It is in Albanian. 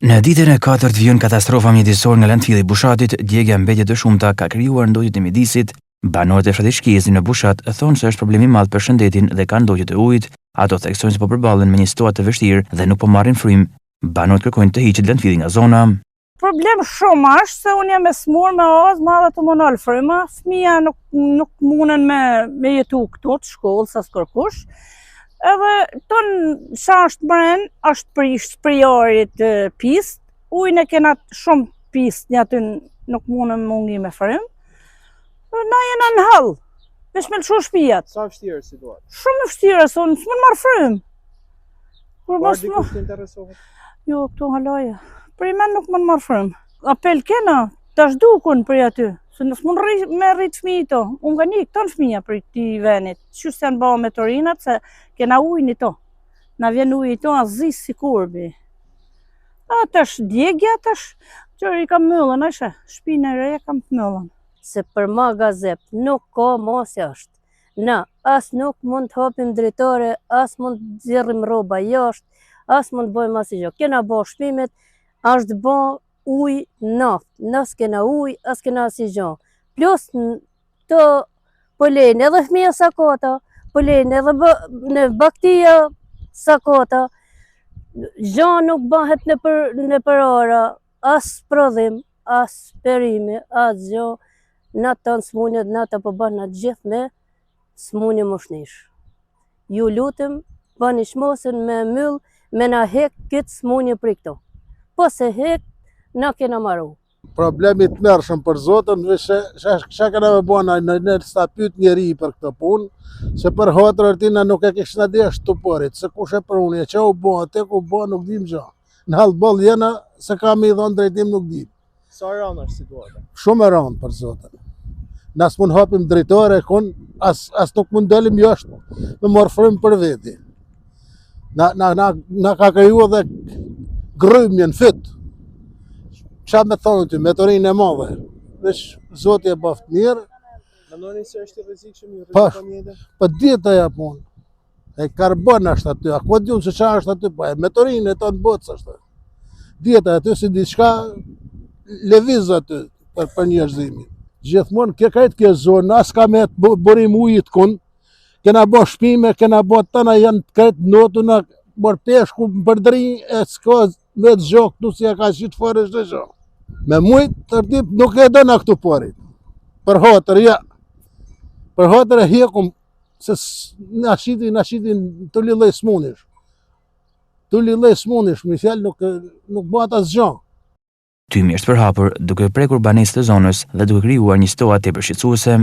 Në ditën e 4 vjen katastrofa mjedisore nga landfilli i Bushatit, djegja mbetje të shumta ka krijuar ndotjet e mjedisit. Banorët e fshatit Shkezi në Bushat thonë se është problem i madh për shëndetin dhe kanë ndotje të ujit. Ato theksojnë se po përballen me një situatë të vështirë dhe nuk po marrin frymë. Banorët kërkojnë të hiqet landfilli nga zona. Problem shumë është se unë jam e smur me ozë, madhe të monol fryma, fëmija nuk munen me jetu këtu të shkollë, as kërkush. Edhe tonë shashtë mren është prish sprijarit pist, ujnë e kena shumë pist një aty nuk munen mungi me frymë. Na jena në hëllë, veç me lëshu shpijat. Sa vështirë situatë? Shumë e vështirë, se unë s'mund marrë frymë. Por dikush të interesohet? Jo, këtu halaja. Për i men nuk mund marrë frymë. Apel kena, të shdukun për aty, se nësë mund me rritë fëmijë to. Unë nga një këton fëmija për ti venit. Qështë janë bëha me torinat, se kena ujnë i to. Na vjen ujnë i to, a zisë si kurbi. A të është djegja, të është, qërë i kam mëllën, ashe, shpinë e reja kam mëllën. Se për ma gazep nuk ka mos jashtë. Na, as nuk mund të hapim drejtore, as mund të zirrim roba jashtë, as mund të bëjmë asë gjë. Kena bo shpimet, është bo uj naftë. Nësë kena uj, as kena asë gjë. Plus të pëlejnë edhe fëmija sakota, pëlejnë edhe në baktia sakota. Gjë nuk bëhet në përara, as prodhim, as perimi, as gjë. Në të në smunjët, në të përbën në gjithë me smunjë më shnish. Ju lutëm, bëni shmosën me myllë, me në hek këtë smunjë për këto. Po se hek, në kena maru. Problemit mërshëm për Zotën, që këna me bëna në stapyt njeri për këtë punë, se për hotërër tina nuk e kishë në desh të përit, se kush e për unë, që u bëha, te ku bëha nuk dim gjë. Në halë bëllë jena, se kam i dhonë drejtim nuk dim. Sa rënë është situata? Shumë e rënë për Zotën. Nësë mund hapim drejtore, as nuk mund dalim jashtë me morë frymë për veti. Na ka kriju edhe grymjen fyt. Qa me thonë ty, me torinë e madhe. Veç Zoti e baft mirë. Mendoni se është i rrezikshëm i rrezikon jetën? Po dita ja punë. E karbon është aty, a ku diun se çfarë është aty, po me torinë e tonë bocë është. Dita aty si diçka lëviz aty për njerëzimin. Gjithmonë kjo zonë, as ka me të bërim ujit kun, kena bo shpime, kena bo tëna janë të kretë notu, në bërë peshku më përdri, e s'ka me të gjokë, tu si e ka qitë fare shtë gjokë. Me mujtë, tërtip, nuk e dëna këtu porit. Për hotër, ja. Për hotër e hjekum, se në shitin të lillej smunish. Të lillej smunish, mi fjallë nuk bëhat as gjokë. Tymi është përhapur duke prekur banesë të zonës dhe duke krijuar një situatë tepër shqetësuese.